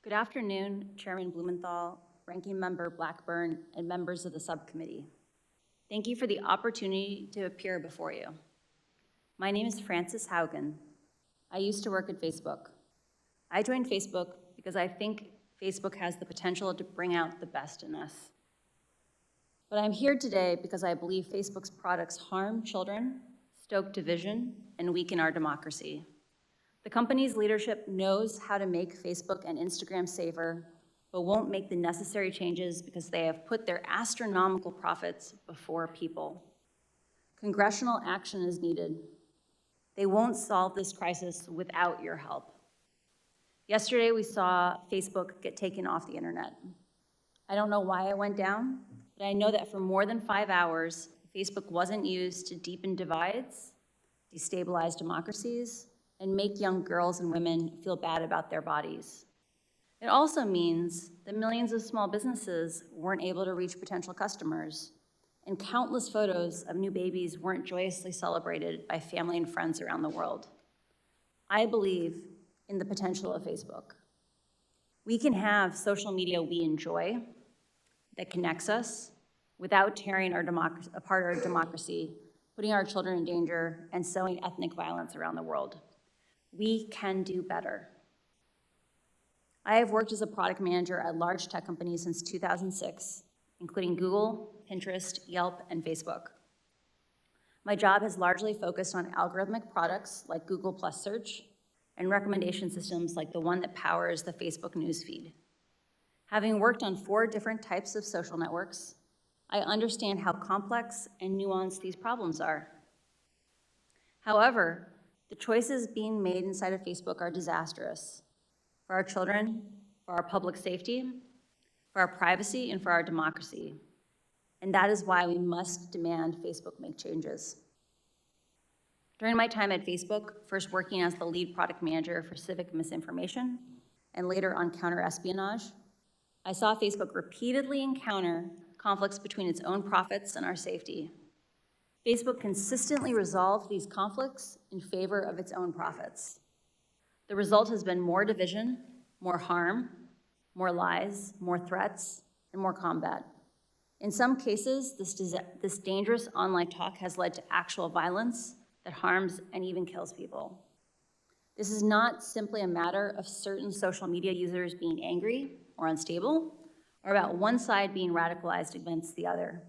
Good afternoon, Chairman Blumenthal, Ranking Member Blackburn, and members of the subcommittee. Thank you for the opportunity to appear before you. My name is Frances Haugen. I used to work at Facebook. I joined Facebook because I think Facebook has the potential to bring out the best in us. But I'm here today because I believe Facebook's products harm children, stoke division, and weaken our democracy. The company's leadership knows how to make Facebook and Instagram safer, but won't make the necessary changes because they have put their astronomical profits before people. Congressional action is needed. They won't solve this crisis without your help. Yesterday, we saw Facebook get taken off the internet. I don't know why it went down, but I know that for more than 5 hours, Facebook wasn't used to deepen divides, destabilize democracies, and make young girls and women feel bad about their bodies. It also means that millions of small businesses weren't able to reach potential customers, and countless photos of new babies weren't joyously celebrated by family and friends around the world. I believe in the potential of Facebook. We can have social media we enjoy that connects us without tearing apart our democracy, putting our children in danger, and sowing ethnic violence around the world. We can do better. I have worked as a product manager at large tech companies since 2006, including Google, Pinterest, Yelp, and Facebook. My job has largely focused on algorithmic products like Google Plus Search and recommendation systems like the one that powers the Facebook newsfeed. Having worked on 4 different types of social networks, I understand how complex and nuanced these problems are. However, the choices being made inside of Facebook are disastrous for our children, for our public safety, for our privacy, and for our democracy. And that is why we must demand Facebook make changes. During my time at Facebook, first working as the lead product manager for civic misinformation, and later on counter-espionage, I saw Facebook repeatedly encounter conflicts between its own profits and our safety. Facebook consistently resolved these conflicts in favor of its own profits. The result has been more division, more harm, more lies, more threats, and more combat. In some cases, this dangerous online talk has led to actual violence that harms and even kills people. This is not simply a matter of certain social media users being angry or unstable, or about one side being radicalized against the other.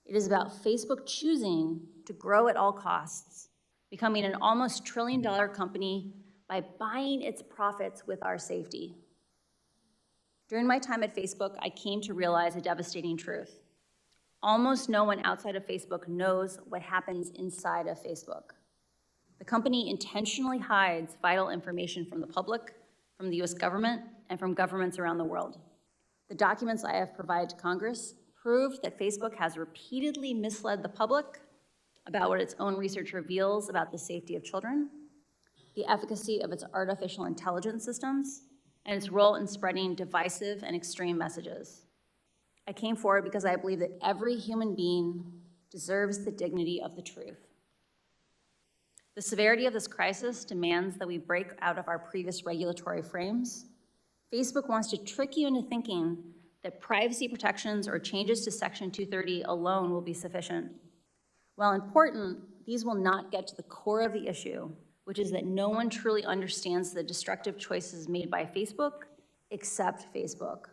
It is about Facebook choosing to grow at all costs, becoming an almost $1 trillion company by buying its profits with our safety. During my time at Facebook, I came to realize a devastating truth. Almost no one outside of Facebook knows what happens inside of Facebook. The company intentionally hides vital information from the public, from the US government, and from governments around the world. The documents I have provided to Congress prove that Facebook has repeatedly misled the public about what its own research reveals about the safety of children, the efficacy of its artificial intelligence systems, and its role in spreading divisive and extreme messages. I came forward because I believe that every human being deserves the dignity of the truth. The severity of this crisis demands that we break out of our previous regulatory frames. Facebook wants to trick you into thinking that privacy protections or changes to Section 230 alone will be sufficient. While important, these will not get to the core of the issue, which is that no one truly understands the destructive choices made by Facebook except Facebook.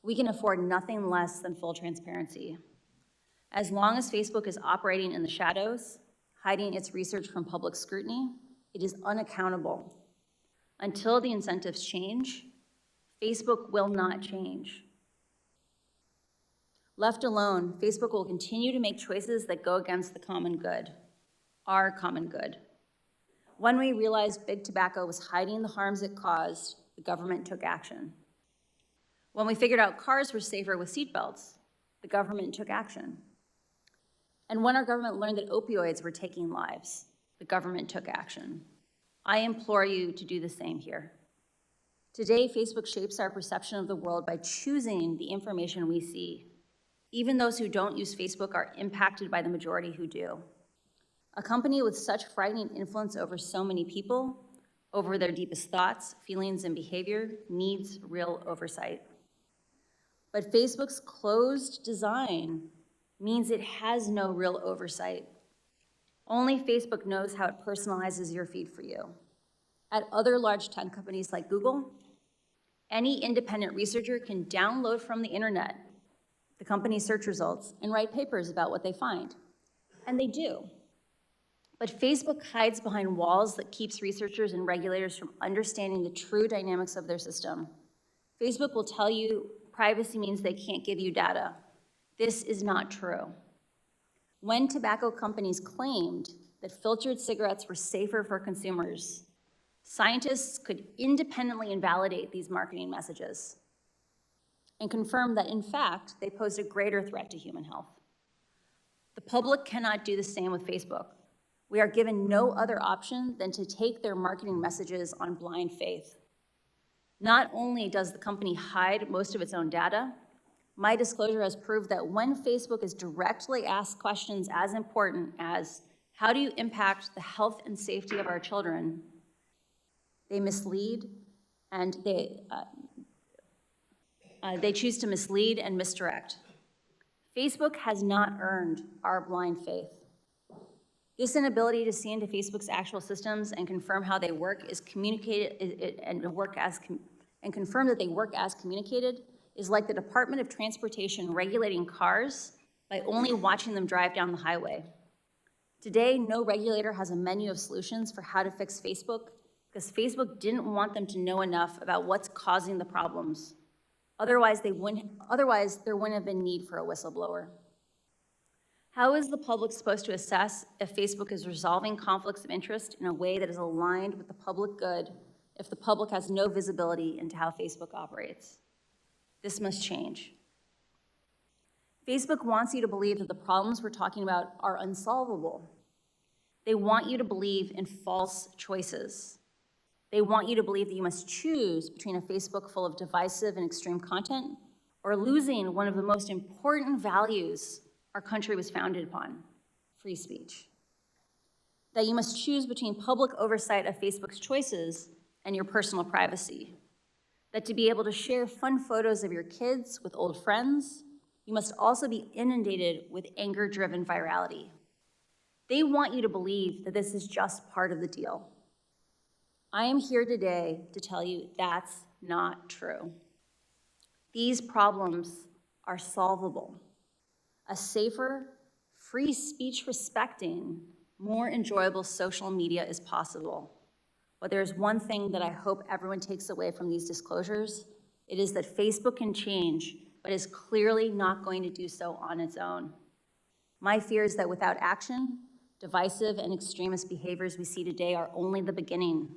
We can afford nothing less than full transparency. As long as Facebook is operating in the shadows, hiding its research from public scrutiny, it is unaccountable. Until the incentives change, Facebook will not change. Left alone, Facebook will continue to make choices that go against the common good, our common good. When we realized big tobacco was hiding the harms it caused, the government took action. When we figured out cars were safer with seatbelts, the government took action. And when our government learned that opioids were taking lives, the government took action. I implore you to do the same here. Today, Facebook shapes our perception of the world by choosing the information we see. Even those who don't use Facebook are impacted by the majority who do. A company with such frightening influence over so many people over their deepest thoughts, feelings, and behavior needs real oversight. But Facebook's closed design means it has no real oversight. Only Facebook knows how it personalizes your feed for you. At other large tech companies like Google, any independent researcher can download from the internet the company's search results and write papers about what they find. And they do. But Facebook hides behind walls that keeps researchers and regulators from understanding the true dynamics of their system. Facebook will tell you privacy means they can't give you data. This is not true. When tobacco companies claimed that filtered cigarettes were safer for consumers, scientists could independently invalidate these marketing messages and confirm that, in fact, they posed a greater threat to human health. The public cannot do the same with Facebook. We are given no other option than to take their marketing messages on blind faith. Not only does the company hide most of its own data, my disclosure has proved that when Facebook is directly asked questions as important as, how do you impact the health and safety of our children, they mislead and they choose to mislead and misdirect. Facebook has not earned our blind faith. This inability to see into Facebook's actual systems and confirm how they work is communicated and confirm that they work as communicated is like the Department of Transportation regulating cars by only watching them drive down the highway. Today, no regulator has a menu of solutions for how to fix Facebook because Facebook didn't want them to know enough about what's causing the problems. Otherwise, there wouldn't have been need for a whistleblower. How is the public supposed to assess if Facebook is resolving conflicts of interest in a way that is aligned with the public good if the public has no visibility into how Facebook operates? This must change. Facebook wants you to believe that the problems we're talking about are unsolvable. They want you to believe in false choices. They want you to believe that you must choose between a Facebook full of divisive and extreme content or losing one of the most important values our country was founded upon, free speech. That you must choose between public oversight of Facebook's choices and your personal privacy. That to be able to share fun photos of your kids with old friends, you must also be inundated with anger-driven virality. They want you to believe that this is just part of the deal. I am here today to tell you that's not true. These problems are solvable. A safer, free speech respecting, more enjoyable social media is possible. But there's one thing that I hope everyone takes away from these disclosures. It is that Facebook can change, but is clearly not going to do so on its own. My fear is that without action, divisive and extremist behaviors we see today are only the beginning.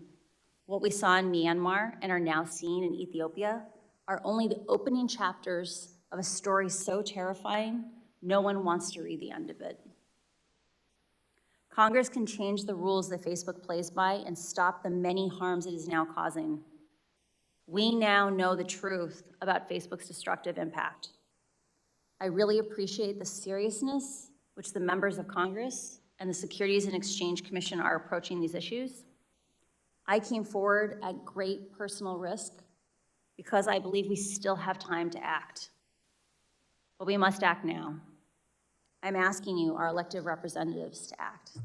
What we saw in Myanmar and are now seeing in Ethiopia are only the opening chapters of a story so terrifying, no one wants to read the end of it. Congress can change the rules that Facebook plays by and stop the many harms it is now causing. We now know the truth about Facebook's destructive impact. I really appreciate the seriousness which the members of Congress and the Securities and Exchange Commission are approaching these issues. I came forward at great personal risk because I believe we still have time to act. But we must act now. I'm asking you, our elected representatives, to act.